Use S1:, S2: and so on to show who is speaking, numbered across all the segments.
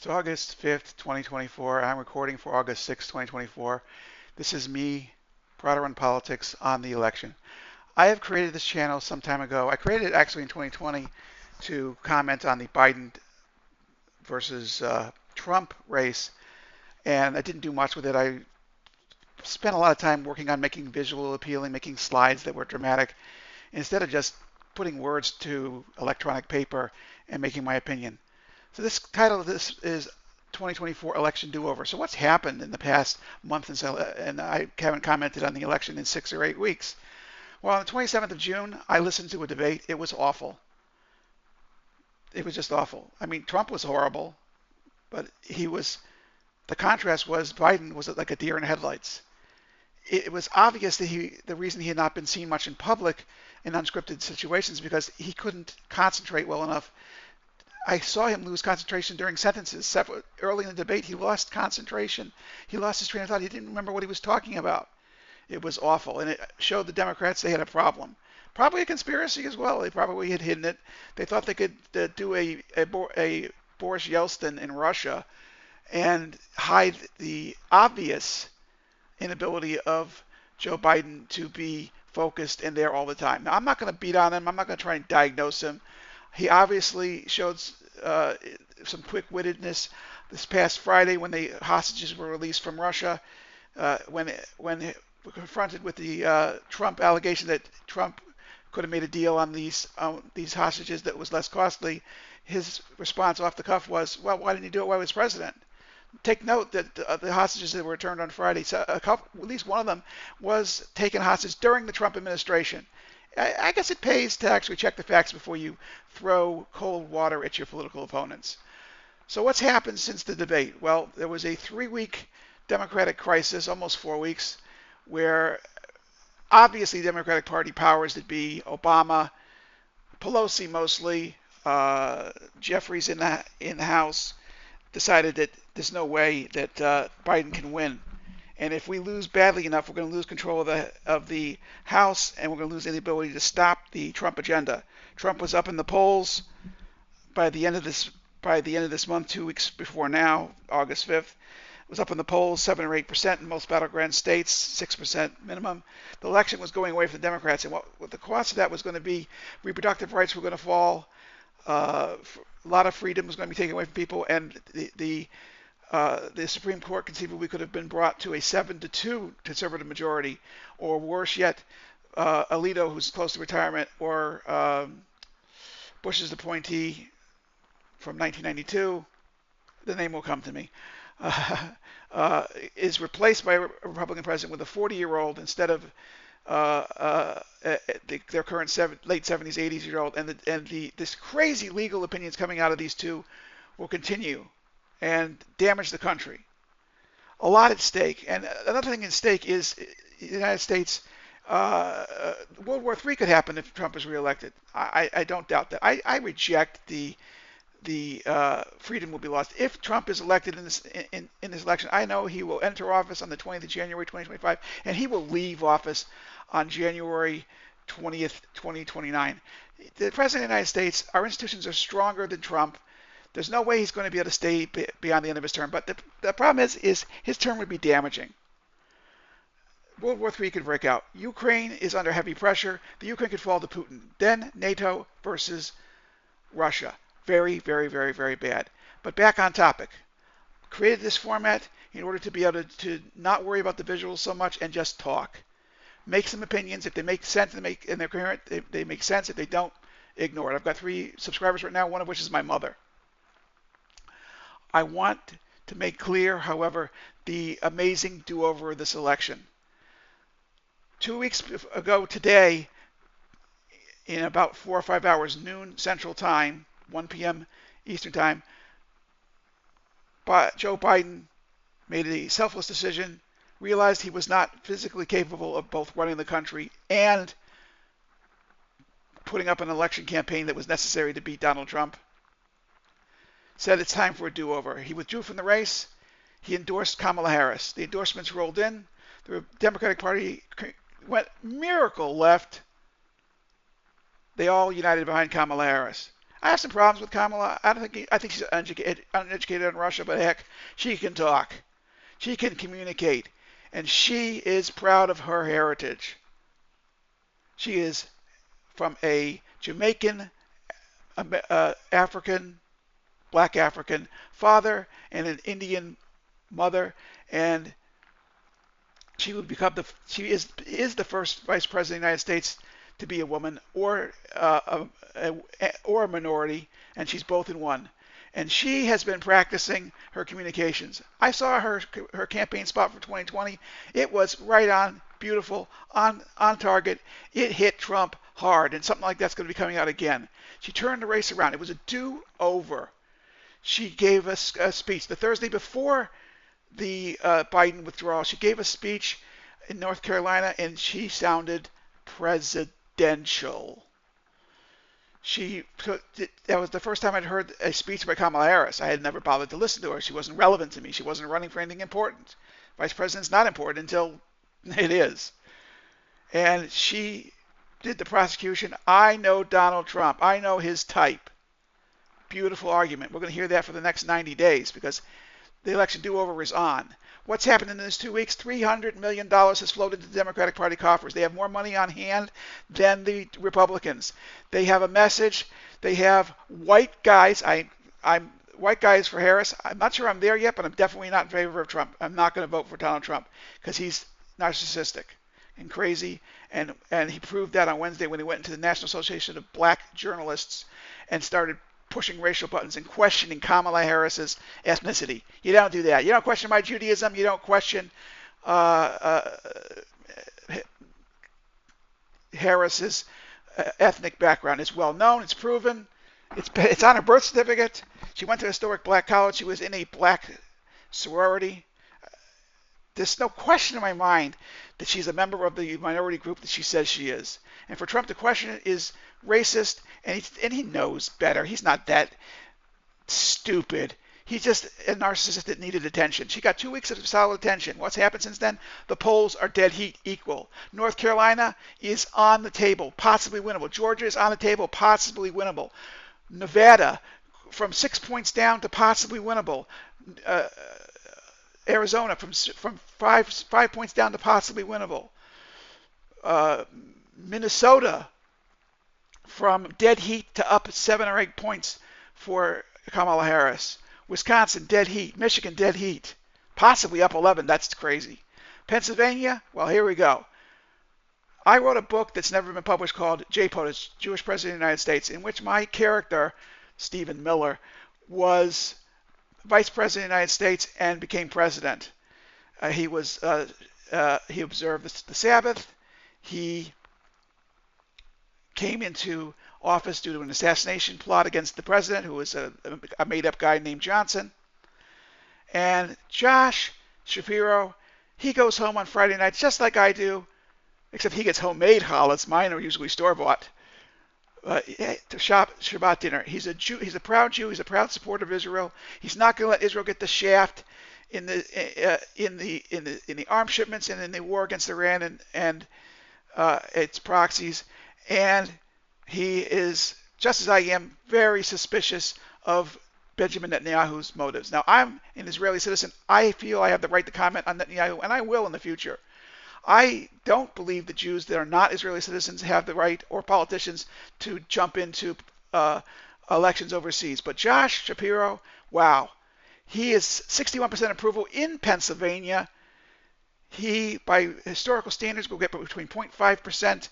S1: It's August 5th, 2024. I'm recording for August 6th, 2024. This is me, Broader on Politics on the election. I have created this channel some time ago. I created it actually in 2020 to comment on the Biden versus Trump race, and I didn't do much with it. I spent a lot of time working on making visual appealing, making slides that were dramatic, instead of just putting words to electronic paper and making my opinion. So this title of this is 2024 Election Do-Over. So what's happened in the past month and I haven't commented on the election in 6 or 8 weeks. Well, on the 27th of June, I listened to a debate. It was awful. It was just awful. I mean, Trump was horrible, but the contrast was Biden was like a deer in headlights. It was obvious that the reason he had not been seen much in public in unscripted situations because he couldn't concentrate well enough. I saw him lose concentration during sentences. Early in the debate, he lost concentration. He lost his train of thought. He didn't remember what he was talking about. It was awful, and it showed the Democrats they had a problem. Probably a conspiracy as well. They probably had hidden it. They thought they could do a Boris Yeltsin in Russia and hide the obvious inability of Joe Biden to be focused and there all the time. Now, I'm not going to beat on him. I'm not going to try and diagnose him. He obviously showed some quick-wittedness this past Friday when the hostages were released from Russia. When confronted with the Trump allegation that Trump could have made a deal on these hostages that was less costly, his response off the cuff was, "Well, why didn't you do it while he was president?" Take note that the hostages that were returned on Friday, at least one of them was taken hostage during the Trump administration. I guess it pays to actually check the facts before you throw cold water at your political opponents. So what's happened since the debate? Well, there was a 3-week Democratic crisis, almost 4 weeks, where obviously the Democratic Party powers that be, Obama, Pelosi mostly, Jeffries in the House, decided that there's no way that Biden can win. And if we lose badly enough, we're going to lose control of the House, and we're going to lose the ability to stop the Trump agenda. Trump was up in the polls by the end of this month, 2 weeks before now, August 5th. Was up in the polls 7 or 8% in most battleground states, 6% minimum. The election was going away for the Democrats, and what the cost of that was going to be, reproductive rights were going to fall, a lot of freedom was going to be taken away from people, and the Supreme Court conceivably could have been brought to a 7-2 conservative majority, or worse yet, Alito, who's close to retirement, or Bush's appointee from 1992, the name will come to me, is replaced by a Republican president with a 40-year-old instead of their current late 70s, 80s-year-old, and this crazy legal opinions coming out of these two will continue and damage the country. A lot at stake. And another thing at stake is the United States. World War III could happen if Trump is reelected. I don't doubt that. I reject the freedom will be lost. If Trump is elected in this election, I know he will enter office on the 20th of January, 2025, and he will leave office on January 20th, 2029. The President of the United States, our institutions are stronger than Trump. There's no way he's going to be able to stay beyond the end of his term. But the problem is his term would be damaging. World War III could break out. Ukraine is under heavy pressure. The Ukraine could fall to Putin. Then NATO versus Russia. Very, very, very, very bad. But back on topic. Created this format in order to be able to not worry about the visuals so much and just talk. Make some opinions. If they make sense and they're coherent, they make sense. If they don't, ignore it. I've got 3 subscribers right now, one of which is my mother. I want to make clear, however, the amazing do-over of this election. 2 weeks ago today, in about 4 or 5 hours, noon Central Time, 1 p.m. Eastern Time, Joe Biden made a selfless decision, realized he was not physically capable of both running the country and putting up an election campaign that was necessary to beat Donald Trump. Said it's time for a do-over. He withdrew from the race. He endorsed Kamala Harris. The endorsements rolled in. The Democratic Party went miracle left. They all united behind Kamala Harris. I have some problems with Kamala. I think she's uneducated in Russia, but heck, she can talk. She can communicate. And she is proud of her heritage. She is from a Jamaican, African, black African father and an Indian mother, and she is the first vice president of the United States to be a woman or a minority, and she's both in one. And she has been practicing her communications. I saw her campaign spot for 2020. It was right on, beautiful, on target. It hit Trump hard, and something like that's going to be coming out again. She turned the race around. It was a do-over. She gave us a speech the Thursday before the Biden withdrawal. She gave a speech in North Carolina, and she sounded presidential. That was the first time I'd heard a speech by Kamala Harris. I had never bothered to listen to her. She wasn't relevant to me. She wasn't running for anything important. Vice president's not important until it is. And she did the prosecution. I know Donald Trump. I know his type. Beautiful argument. We're going to hear that for the next 90 days because the election do-over is on. What's happened in these 2 weeks? $300 million has flowed into the Democratic Party coffers. They have more money on hand than the Republicans. They have a message. They have white guys. I'm white guys for Harris. I'm not sure I'm there yet, but I'm definitely not in favor of Trump. I'm not going to vote for Donald Trump because he's narcissistic and crazy, and he proved that on Wednesday when he went into the National Association of Black Journalists and started pushing racial buttons and questioning Kamala Harris's ethnicity. You don't do that. You don't question my Judaism. You don't question Harris's ethnic background. It's well known. It's proven. It's on her birth certificate. She went to a historic black college. She was in a black sorority. There's no question in my mind that she's a member of the minority group that she says she is. And for Trump to question it is racist, and he knows better. He's not that stupid. He's just a narcissist that needed attention. She got 2 weeks of solid attention. What's happened since then? The polls are dead heat equal. North Carolina is on the table, possibly winnable. Georgia is on the table, possibly winnable. Nevada, from 6 points down to possibly winnable. Arizona, from five points down to possibly winnable. Minnesota, from dead heat to up 7 or 8 points for Kamala Harris. Wisconsin, dead heat. Michigan, dead heat. Possibly up 11. That's crazy. Pennsylvania, well, here we go. I wrote a book that's never been published called J-POTUS, Jewish President of the United States, in which my character, Stephen Miller, was Vice President of the United States and became president. He observed the Sabbath. He came into office due to an assassination plot against the president, who was a made-up guy named Johnson. And Josh Shapiro, he goes home on Friday nights just like I do, except he gets homemade challahs. Mine are usually store-bought. To Shabbat dinner. He's a Jew. He's a proud Jew. He's a proud supporter of Israel. He's not going to let Israel get the shaft in the arms shipments and in the war against Iran and its proxies. And he is, just as I am, very suspicious of Benjamin Netanyahu's motives. Now, I'm an Israeli citizen. I feel I have the right to comment on Netanyahu, and I will in the future. I don't believe that Jews that are not Israeli citizens have the right, or politicians, to jump into elections overseas. But Josh Shapiro, wow, he is 61% approval in Pennsylvania. He, by historical standards, will get between 0.5%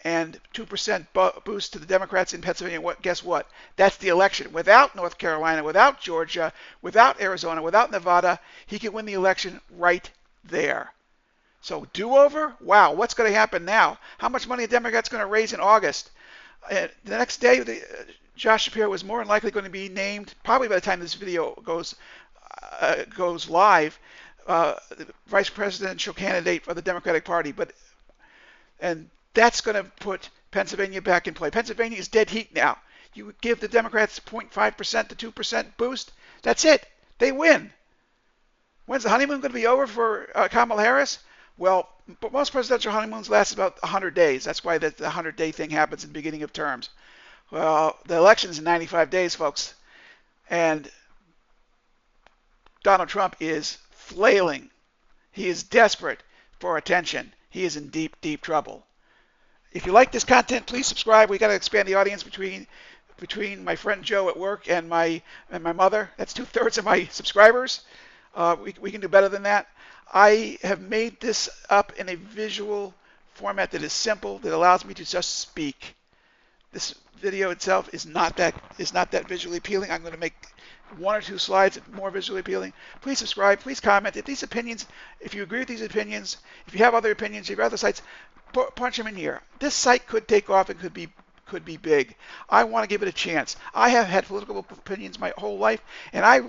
S1: and 2% boost to the Democrats in Pennsylvania. Guess what? That's the election. Without North Carolina, without Georgia, without Arizona, without Nevada, he could win the election right there. So do-over? Wow, what's going to happen now? How much money are Democrats going to raise in August? The next day, Josh Shapiro is more than likely going to be named, probably by the time this video goes live, the vice presidential candidate for the Democratic Party. And that's going to put Pennsylvania back in play. Pennsylvania is dead heat now. You give the Democrats 0.5% to 2% boost, that's it. They win. When's the honeymoon going to be over for Kamala Harris? Well, most presidential honeymoons last about 100 days. That's why the 100-day thing happens in the beginning of terms. Well, the election's in 95 days, folks, and Donald Trump is flailing. He is desperate for attention. He is in deep, deep trouble. If you like this content, please subscribe. We got to expand the audience between my friend Joe at work and my mother. That's 2/3 of my subscribers. We can do better than that. I have made this up in a visual format that is simple, that allows me to just speak. This video itself is not that visually appealing. I'm going to make one or two slides more visually appealing. Please subscribe. Please comment. If you agree with these opinions, if you have other opinions, if you have other sites, punch them in here. This site could take off and could be big. I want to give it a chance. I have had political opinions my whole life, and I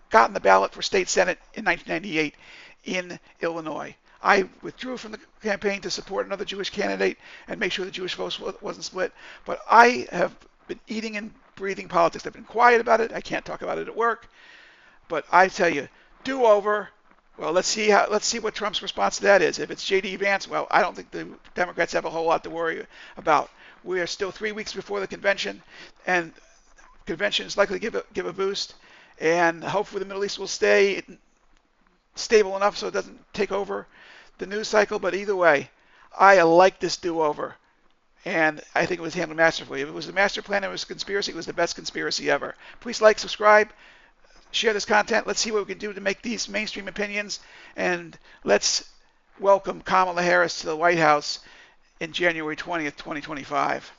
S1: got on the ballot for state senate in 1998 in Illinois. I withdrew from the campaign to support another Jewish candidate and make sure the Jewish vote wasn't split. But I have been eating and breathing politics. I've been quiet about it. I can't talk about it at work. But I tell you, do over. Well, let's see what Trump's response to that is. If it's J.D. Vance, well, I don't think the Democrats have a whole lot to worry about. We are still 3 weeks before the convention, and the convention is likely to give a boost. And hopefully the Middle East will stay stable enough so it doesn't take over the news cycle. But either way, I like this do-over, and I think it was handled masterfully. If it was a master plan, it was a conspiracy. It was the best conspiracy ever. Please like, subscribe, share this content. Let's see what we can do to make these mainstream opinions, and let's welcome Kamala Harris to the White House in January 20th, 2025.